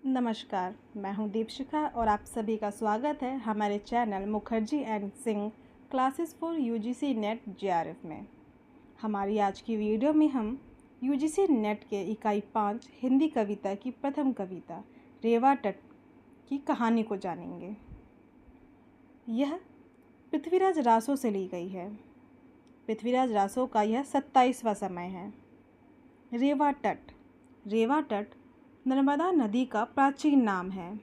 नमस्कार, मैं हूं दीपशिखा और आप सभी का स्वागत है हमारे channel Mukherjee and Singh classes for UGC net JRF में। हमारी आज की वीडियो में हम यूजीसी नेट के इकाई 5 हिंदी कविता की प्रथम कविता रेवा तट की कहानी को जानेंगे। यह पृथ्वीराज रासो से ली गई है। पृथ्वीराज रासो का यह 27वां समय है। रेवा तट नर्मदा नदी का प्राचीन नाम है,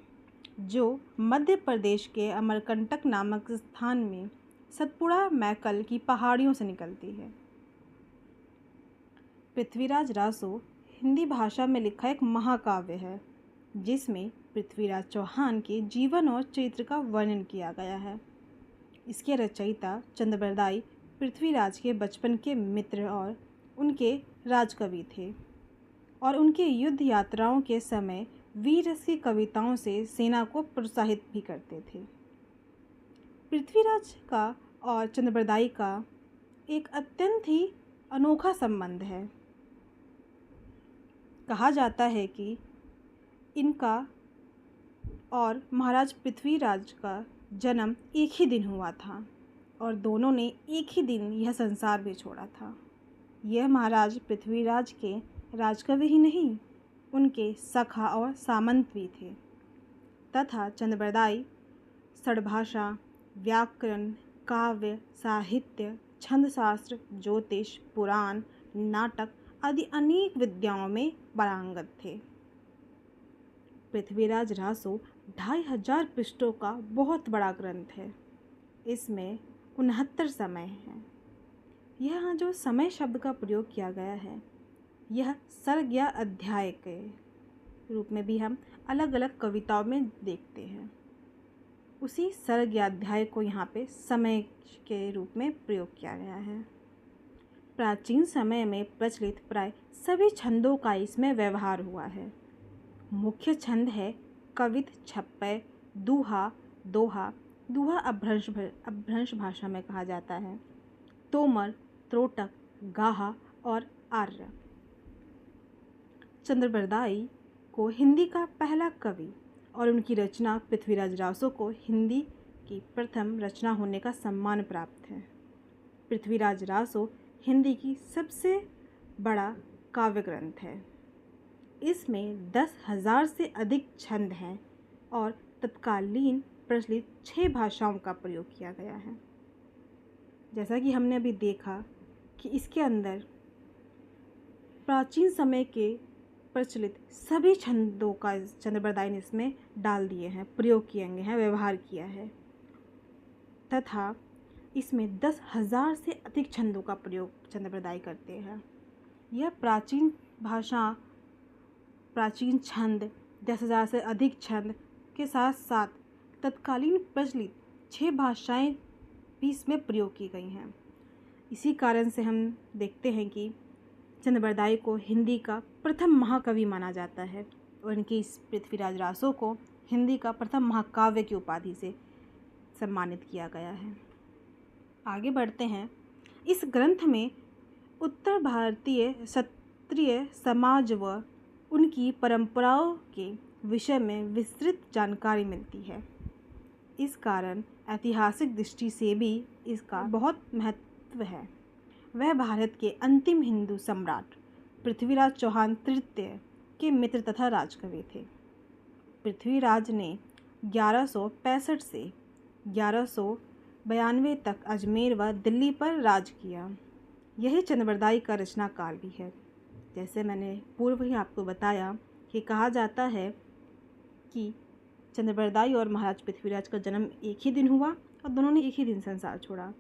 जो मध्य प्रदेश के अमरकंटक नामक स्थान में सतपुड़ा मैकल की पहाड़ियों से निकलती है। पृथ्वीराज रासो हिंदी भाषा में लिखा एक महाकाव्य है, जिसमें पृथ्वीराज चौहान के जीवन और चरित्र का वर्णन किया गया है। इसके रचयिता चंद्रबरदाई पृथ्वीराज के बचपन के मित्र और उनके राजकवि थे और उनके युद्ध यात्राओं के समय वीर रस की कविताओं से सेना को प्रोत्साहित भी करते थे। पृथ्वीराज का और चंद्रबरदाई का एक अत्यंत ही अनोखा संबंध है। कहा जाता है कि इनका और महाराज पृथ्वीराज का जन्म एक ही दिन हुआ था और दोनों ने एक ही दिन यह संसार भी छोड़ा था। यह महाराज पृथ्वीराज के राजकवि ही नहीं, उनके सखा और सामंत भी थे तथा चंद्रबरदाई षड्भाषा, व्याकरण, काव्य, साहित्य, छंदशास्त्र, ज्योतिष, पुराण, नाटक आदि अनेक विद्याओं में पारंगत थे। पृथ्वीराज रासो 2500 पृष्ठों का बहुत बड़ा ग्रंथ है। इसमें 69 समय हैं। यहाँ जो समय शब्द का प्रयोग किया गया है, यह सर्ग या अध्याय के रूप में भी हम अलग अलग कविताओं में देखते हैं। उसी सर्ग या अध्याय को यहाँ पे समय के रूप में प्रयोग किया गया है। प्राचीन समय में प्रचलित प्राय सभी छंदों का इसमें व्यवहार हुआ है। मुख्य छंद है कवित, छप्पय, दूहा, दोहा। दूहा अपभ्रंश भाषा में कहा जाता है, तोमर, त्रोटक, गाहा और आर्य। चंद्रबरदाई को हिंदी का पहला कवि और उनकी रचना पृथ्वीराज रासो को हिंदी की प्रथम रचना होने का सम्मान प्राप्त है। पृथ्वीराज रासो हिंदी की सबसे बड़ा काव्य ग्रंथ है। इसमें 10,000 से अधिक छंद हैं और तत्कालीन प्रचलित 6 भाषाओं का प्रयोग किया गया है। जैसा कि हमने अभी देखा कि इसके अंदर प्राचीन समय के प्रचलित सभी छंदों का चंद्रबरदाई ने इसमें डाल दिए हैं, प्रयोग किए हैं, व्यवहार किया है तथा इसमें 10,000 से अधिक छंदों का प्रयोग चंद्रबरदाई करते हैं। यह प्राचीन भाषा, प्राचीन छंद, 10,000 से अधिक छंद के साथ साथ तत्कालीन प्रचलित 6 भाषाएं भी इसमें प्रयोग की गई हैं। इसी कारण से हम देखते हैं कि चंद्रबरदाई को हिंदी का प्रथम महाकवि माना जाता है और इनकी इस पृथ्वीराज रासो को हिंदी का प्रथम महाकाव्य की उपाधि से सम्मानित किया गया है। आगे बढ़ते हैं। इस ग्रंथ में उत्तर भारतीय क्षत्रिय समाज व उनकी परंपराओं के विषय में विस्तृत जानकारी मिलती है। इस कारण ऐतिहासिक दृष्टि से भी इसका बहुत महत्व है। वह भारत के अंतिम हिंदू सम्राट पृथ्वीराज चौहान तृतीय के मित्र तथा राजकवि थे। पृथ्वीराज ने 1165 से 1192 तक अजमेर व दिल्ली पर राज किया। यही चंद्रबरदाई का रचना काल भी है। जैसे मैंने पूर्व ही आपको बताया कि कहा जाता है कि चंद्रबरदाई और महाराज पृथ्वीराज का जन्म एक ही दिन हुआ और दोनों ने एक ही दिन संसार छोड़ा।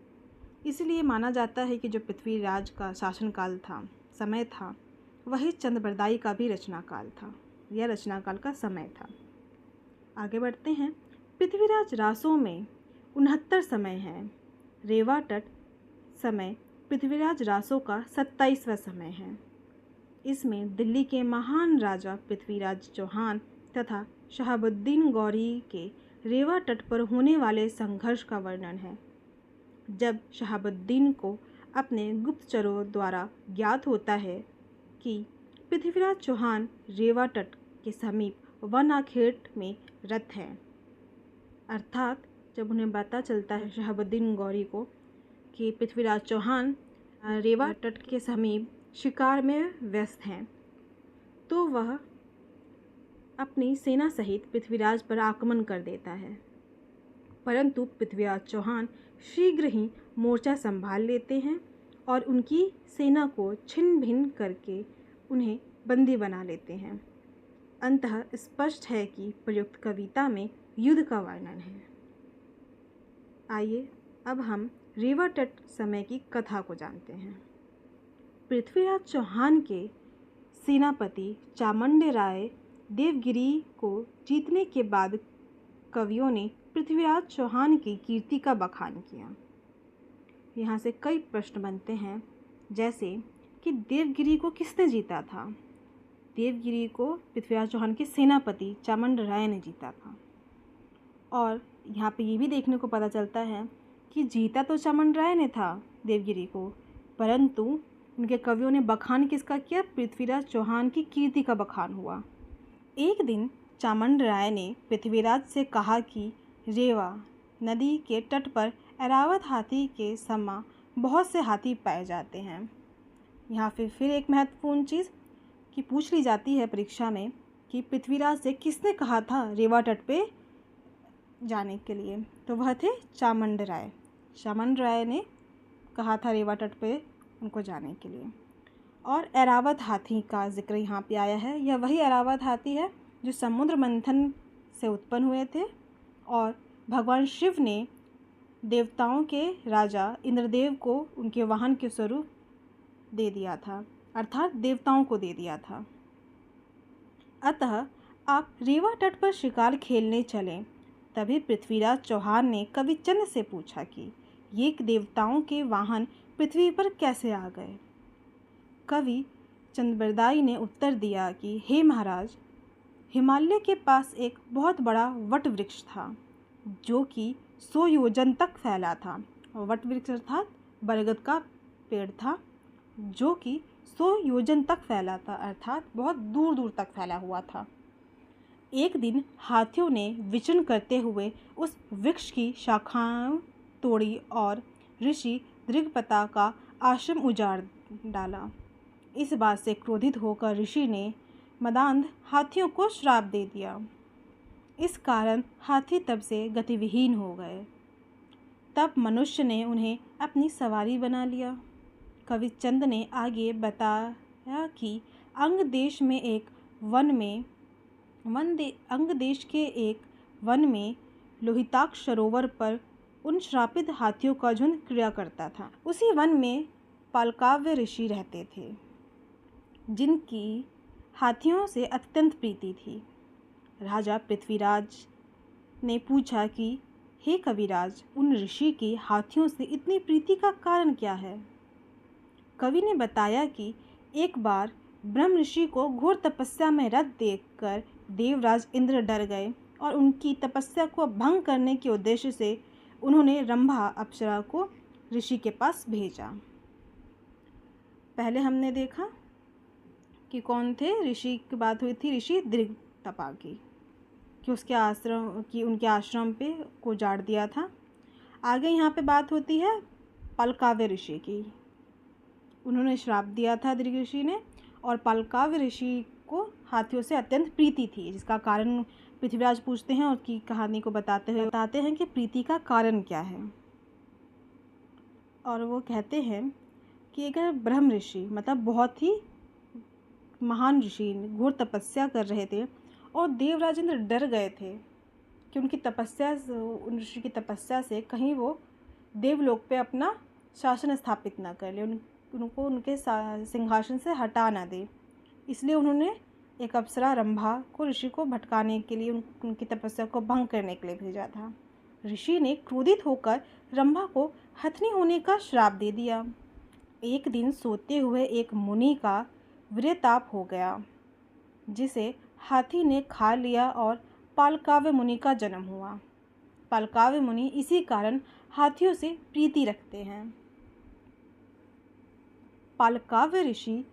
इसलिए माना जाता है कि जो पृथ्वीराज का शासनकाल था, समय था, वही चंद्रबरदाई का भी रचनाकाल था। यह रचनाकाल का समय था। आगे बढ़ते हैं। पृथ्वीराज रासो में 69 समय हैं। रेवा तट समय पृथ्वीराज रासो का 27वां समय है। इसमें दिल्ली के महान राजा पृथ्वीराज चौहान तथा शहाबुद्दीन गौरी के रेवा तट पर होने वाले संघर्ष का वर्णन है। जब शहाबुद्दीन को अपने गुप्तचरों द्वारा ज्ञात होता है कि पृथ्वीराज चौहान रेवा तट के समीप वनाखेट में रत हैं। अर्थात जब उन्हें पता चलता है शहाबुद्दीन गौरी को कि पृथ्वीराज चौहान रेवा तट के समीप शिकार में व्यस्त हैं, तो वह अपनी सेना सहित पृथ्वीराज पर आक्रमण कर देता है। परंतु पृथ्वीराज चौहान शीघ्र ही मोर्चा संभाल लेते हैं और उनकी सेना को छिन्न भिन्न करके उन्हें बंदी बना लेते हैं। अंततः स्पष्ट है कि प्रयुक्त कविता में युद्ध का वर्णन है। आइए अब हम रेवा तट समय की कथा को जानते हैं। पृथ्वीराज चौहान के सेनापति चामुंडा राय देवगिरी को जीतने के बाद कवियों ने पृथ्वीराज चौहान की कीर्ति का बखान किया। यहाँ से कई प्रश्न बनते हैं, जैसे कि देवगिरी को किसने जीता था? देवगिरी को पृथ्वीराज चौहान के सेनापति चामुंडा राय ने जीता था। और यहाँ पे ये भी देखने को पता चलता है कि जीता तो चामुंडा राय ने था देवगिरी को, परंतु उनके कवियों ने बखान किसका किया? पृथ्वीराज चौहान की कीर्ति का बखान हुआ। एक दिन चामुंडा राय ने पृथ्वीराज से कहा कि रेवा नदी के तट पर ऐरावत हाथी के समा बहुत से हाथी पाए जाते हैं। यहाँ फिर एक महत्वपूर्ण चीज़ कि पूछ ली जाती है परीक्षा में कि पृथ्वीराज से किसने कहा था रेवा तट पे जाने के लिए? तो वह थे चामुंडा राय। चामुंडा राय ने कहा था रेवा तट पे उनको जाने के लिए। और ऐरावत हाथी का जिक्र यहाँ पे आया है। यह वही ऐरावत हाथी है जो समुद्र मंथन से उत्पन्न हुए थे और भगवान शिव ने देवताओं के राजा इंद्रदेव को उनके वाहन के स्वरूप दे दिया था, अर्थात देवताओं को दे दिया था। अतः आप रेवा तट पर शिकार खेलने चलें। तभी पृथ्वीराज चौहान ने कवि चंद से पूछा कि ये देवताओं के वाहन पृथ्वी पर कैसे आ गए? कवि चंद्रबरदाई ने उत्तर दिया कि हे महाराज, हिमालय के पास एक बहुत बड़ा वट वृक्ष था जो कि 100 योजन तक फैला था। वट वृक्ष अर्थात बरगद का पेड़ था जो कि 100 योजन तक फैला था, अर्थात बहुत दूर दूर तक फैला हुआ था। एक दिन हाथियों ने विचरण करते हुए उस वृक्ष की शाखाएं तोड़ी और ऋषि दृगपता का आश्रम उजाड़ डाला। इस बात से क्रोधित होकर ऋषि ने मदांध हाथियों को श्राप दे दिया। इस कारण हाथी तब से गतिविहीन हो गए। तब मनुष्य ने उन्हें अपनी सवारी बना लिया। कवि चंद ने आगे बताया कि अंग देश के एक वन में लोहिताक्ष सरोवर पर उन श्रापित हाथियों का झुंड क्रिया करता था। उसी वन में पालकाव्य ऋषि रहते थे जिनकी हाथियों से अत्यंत प्रीति थी। राजा पृथ्वीराज ने पूछा कि हे कविराज, उन ऋषि की हाथियों से इतनी प्रीति का कारण क्या है? कवि ने बताया कि एक बार ब्रह्म ऋषि को घोर तपस्या में रत देखकर देवराज इंद्र डर गए और उनकी तपस्या को भंग करने के उद्देश्य से उन्होंने रंभा अप्सरा को ऋषि के पास भेजा। पहले हमने देखा कि कौन थे ऋषि की बात हुई थी, ऋषि दृगतपा की, कि उनके आश्रम पे को उजाड़ दिया था। आगे यहाँ पे बात होती है पालकाव्य ऋषि की। उन्होंने श्राप दिया था दृग ऋषि ने, और पालकाव्य ऋषि को हाथियों से अत्यंत प्रीति थी, जिसका कारण पृथ्वीराज पूछते हैं और की कहानी को बताते हैं कि प्रीति का कारण क्या है। और वो कहते हैं कि अगर ब्रह्म ऋषि मतलब बहुत ही महान ऋषि घोर तपस्या कर रहे थे और देवराज इंद्र डर गए थे कि उन ऋषि की तपस्या से कहीं वो देवलोक पे अपना शासन स्थापित ना कर ले, उनको उनके सिंहासन से हटा ना दे, इसलिए उन्होंने एक अप्सरा रंभा को ऋषि को भटकाने के लिए उनकी तपस्या को भंग करने के लिए भेजा था। ऋषि ने क्रोधित होकर रंभा को हथनी होने का श्राप दे दिया। एक दिन सोते हुए एक मुनि का वीर्यताप हो गया, जिसे हाथी ने खा लिया और पालकाव्य मुनि का जन्म हुआ। पालकाव्य मुनि इसी कारण हाथियों से प्रीति रखते हैं। पालकाव्य ऋषि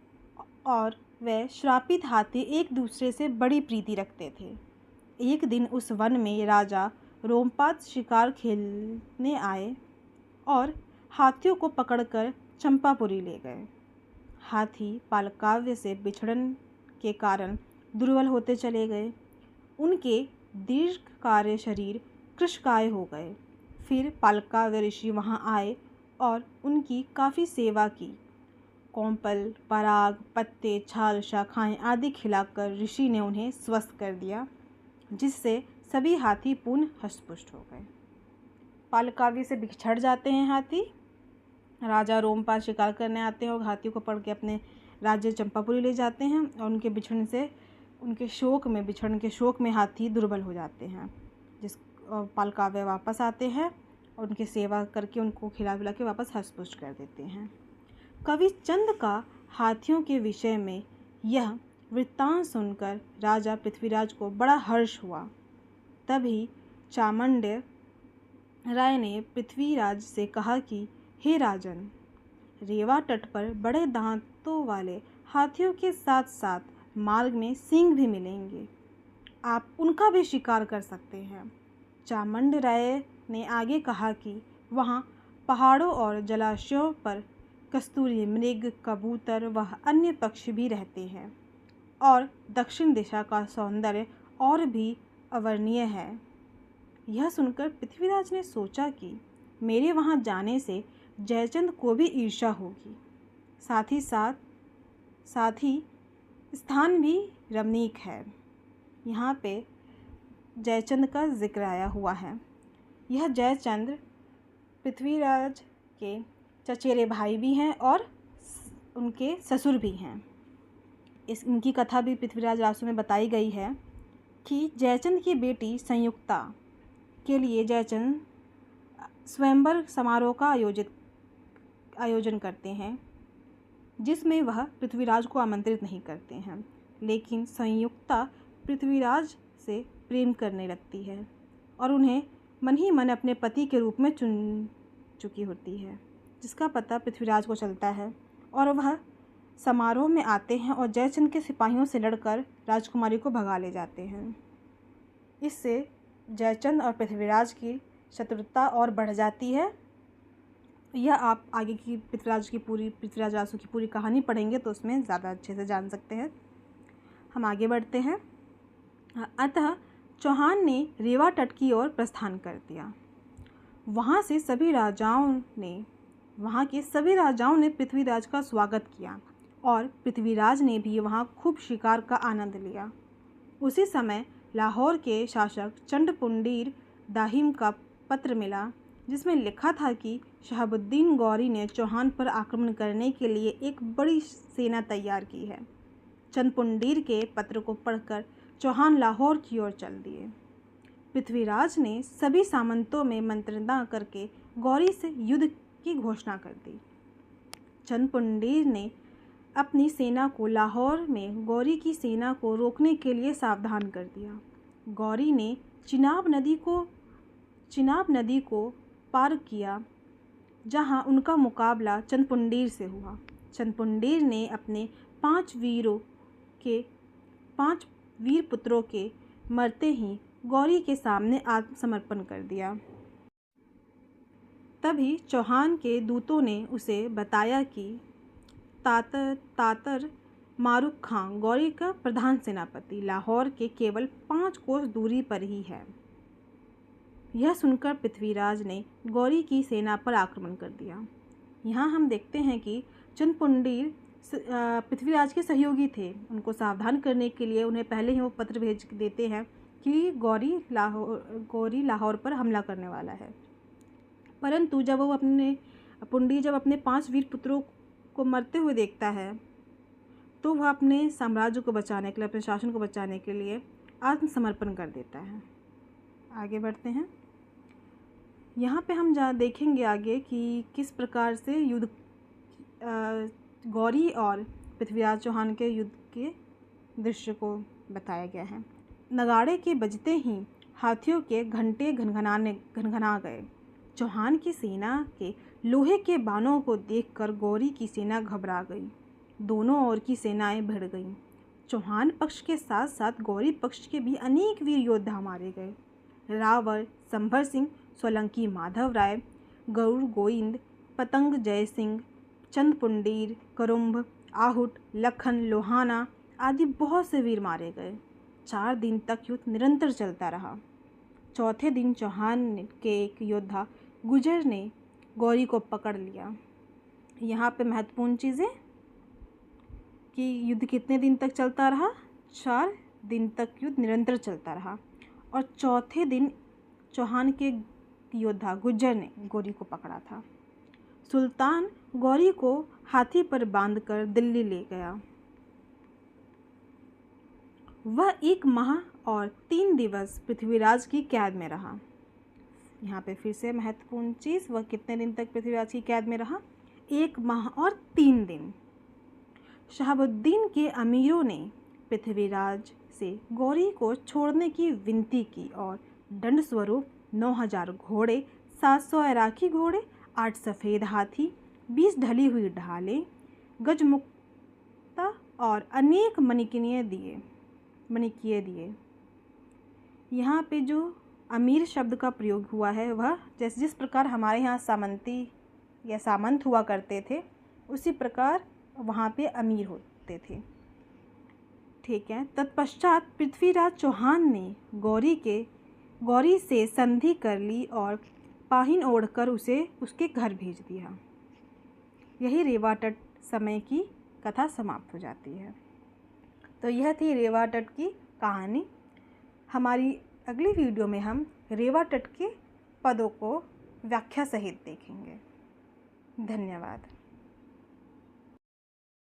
और वे श्रापित हाथी एक दूसरे से बड़ी प्रीति रखते थे। एक दिन उस वन में राजा रोमपाद शिकार खेलने आए और हाथियों को पकड़कर चंपापुरी ले गए। हाथी पालकाव्य से बिछड़न के कारण दुर्बल होते चले गए। उनके दीर्घकाय शरीर कृशकाय हो गए। फिर पालकाव्य ऋषि वहाँ आए और उनकी काफ़ी सेवा की। कोंपल, पराग, पत्ते, छाल, शाखाएं आदि खिलाकर ऋषि ने उन्हें स्वस्थ कर दिया, जिससे सभी हाथी पुनः हष्टपुष्ट हो गए। पालकाव्य से बिछड़ जाते हैं हाथी। राजा रोमपाद शिकार करने आते हैं और हाथियों को पकड़ के अपने राज्य चंपापुरी ले जाते हैं और उनके बिछड़ने से बिछड़ने के शोक में हाथी दुर्बल हो जाते हैं। पालकाव्य वापस आते हैं और उनकी सेवा करके उनको खिला पिला के वापस हष्टपुष्ट कर देते हैं। कवि चंद का हाथियों के विषय में यह वृत्तांत सुनकर राजा पृथ्वीराज को बड़ा हर्ष हुआ। तभी चामुंडे राय ने पृथ्वीराज से कहा कि हे राजन, रेवा तट पर बड़े दांतों वाले हाथियों के साथ साथ मार्ग में सींग भी मिलेंगे। आप उनका भी शिकार कर सकते हैं। चामुंडे राय ने आगे कहा कि वहाँ पहाड़ों और जलाशयों पर कस्तूरी मृग, कबूतर व अन्य पक्षी भी रहते हैं और दक्षिण दिशा का सौंदर्य और भी अवर्णनीय है। यह सुनकर पृथ्वीराज ने सोचा कि मेरे वहाँ जाने से जयचंद को भी ईर्ष्या होगी। साथ ही स्थान भी रमणीक है। यहाँ पे जयचंद का जिक्र आया हुआ है। यह जयचंद पृथ्वीराज के चचेरे भाई भी हैं और उनके ससुर भी हैं। इनकी कथा भी पृथ्वीराज रासु में बताई गई है कि जयचंद की बेटी संयुक्ता के लिए जयचंद स्वयंवर समारोह का आयोजन करते हैं, जिसमें वह पृथ्वीराज को आमंत्रित नहीं करते हैं। लेकिन संयुक्ता पृथ्वीराज से प्रेम करने लगती है और उन्हें मन ही मन अपने पति के रूप में चुन चुकी होती है, जिसका पता पृथ्वीराज को चलता है और वह समारोह में आते हैं और जयचंद के सिपाहियों से लड़कर राजकुमारी को भगा ले जाते हैं। इससे जयचंद और पृथ्वीराज की शत्रुता और बढ़ जाती है। यह आप आगे की पृथ्वीराज रासु की पूरी कहानी पढ़ेंगे तो उसमें ज़्यादा अच्छे से जान सकते हैं। हम आगे बढ़ते हैं। अतः चौहान ने रेवा तट की ओर प्रस्थान कर दिया। वहाँ के सभी राजाओं ने पृथ्वीराज का स्वागत किया और पृथ्वीराज ने भी वहाँ खूब शिकार का आनंद लिया। उसी समय लाहौर के शासक चंडपुंडीर दाहिम का पत्र मिला, जिसमें लिखा था कि शहाबुद्दीन गौरी ने चौहान पर आक्रमण करने के लिए एक बड़ी सेना तैयार की है। चंडपुंडीर के पत्र को पढ़कर चौहान लाहौर की ओर चल दिए। पृथ्वीराज ने सभी सामंतों में मंत्रणा करके गौरी से युद्ध की घोषणा कर दी। चंडपुंडीर ने अपनी सेना को लाहौर में गौरी की सेना को रोकने के लिए सावधान कर दिया। गौरी ने चिनाब नदी को पार किया, जहां उनका मुकाबला चंडपुंडीर से हुआ। चंडपुंडीर ने अपने 5 वीर पुत्रों के मरते ही गौरी के सामने आत्मसमर्पण कर दिया। तभी चौहान के दूतों ने उसे बताया कि तातर मारुख खां गौरी का प्रधान सेनापति लाहौर के केवल 5 कोस दूरी पर ही है। यह सुनकर पृथ्वीराज ने गौरी की सेना पर आक्रमण कर दिया। यहाँ हम देखते हैं कि चंडपुंडीर पृथ्वीराज के सहयोगी थे। उनको सावधान करने के लिए उन्हें पहले ही वो पत्र भेज देते हैं कि गौरी लाहौर पर हमला करने वाला है। परंतु जब अपने 5 वीर पुत्रों को मरते हुए देखता है तो वह अपने साम्राज्य को बचाने के लिए, अपने शासन को बचाने के लिए आत्मसमर्पण कर देता है। आगे बढ़ते हैं। यहाँ पे हम देखेंगे आगे कि किस प्रकार से युद्ध गौरी और पृथ्वीराज चौहान के युद्ध के दृश्य को बताया गया है। नगाड़े के बजते ही हाथियों के घंटे घनघना गए। चौहान की सेना के लोहे के बाणों को देखकर गौरी की सेना घबरा गई दोनों ओर की सेनाएं भिड़ गईं। चौहान पक्ष के साथ साथ गौरी पक्ष के भी अनेक वीर योद्धा मारे गए। रावण, संभर सिंह, सोलंकी माधव राय, गरुड़ गोविंद, पतंग जय सिंह, चंद पुंडीर, करुम्भ, आहुट, लखन, लोहाना आदि बहुत से वीर मारे गए। 4 दिन तक युद्ध निरंतर चलता रहा। चौथे दिन चौहान के एक योद्धा गुजर ने गौरी को पकड़ लिया। यहाँ पे महत्वपूर्ण चीज़ें कि युद्ध कितने दिन तक चलता रहा? 4 दिन तक युद्ध निरंतर चलता रहा। और चौथे दिन चौहान के योद्धा गुज्जर ने गौरी को पकड़ा था। सुल्तान गौरी को हाथी पर बांधकर दिल्ली ले गया। वह 1 माह और 3 दिवस पृथ्वीराज की कैद में रहा। यहाँ पे फिर से महत्वपूर्ण चीज़, वह कितने दिन तक पृथ्वीराज की कैद में रहा? 1 माह और 3 दिन। शहाबुद्दीन के अमीरों ने पृथ्वीराज से गौरी को छोड़ने की विनती की और दंड स्वरूप 9000 घोड़े, 700 इराकी घोड़े, 8 सफ़ेद हाथी, 20 ढली हुई ढालें, गजमुक्ता और अनेक मणिकिए दिए। यहाँ पे जो अमीर शब्द का प्रयोग हुआ है वह जिस प्रकार हमारे यहाँ सामंती या सामंत हुआ करते थे, उसी प्रकार वहाँ पे अमीर होते थे। ठीक है। तत्पश्चात पृथ्वीराज चौहान ने गौरी से संधि कर ली और पाहिन ओढ़कर उसे उसके घर भेज दिया। यही रेवा तट समय की कथा समाप्त हो जाती है। तो यह थी रेवा तट की कहानी। हमारी अगली वीडियो में हम रेवा तट के पदों को व्याख्या सहित देखेंगे। धन्यवाद।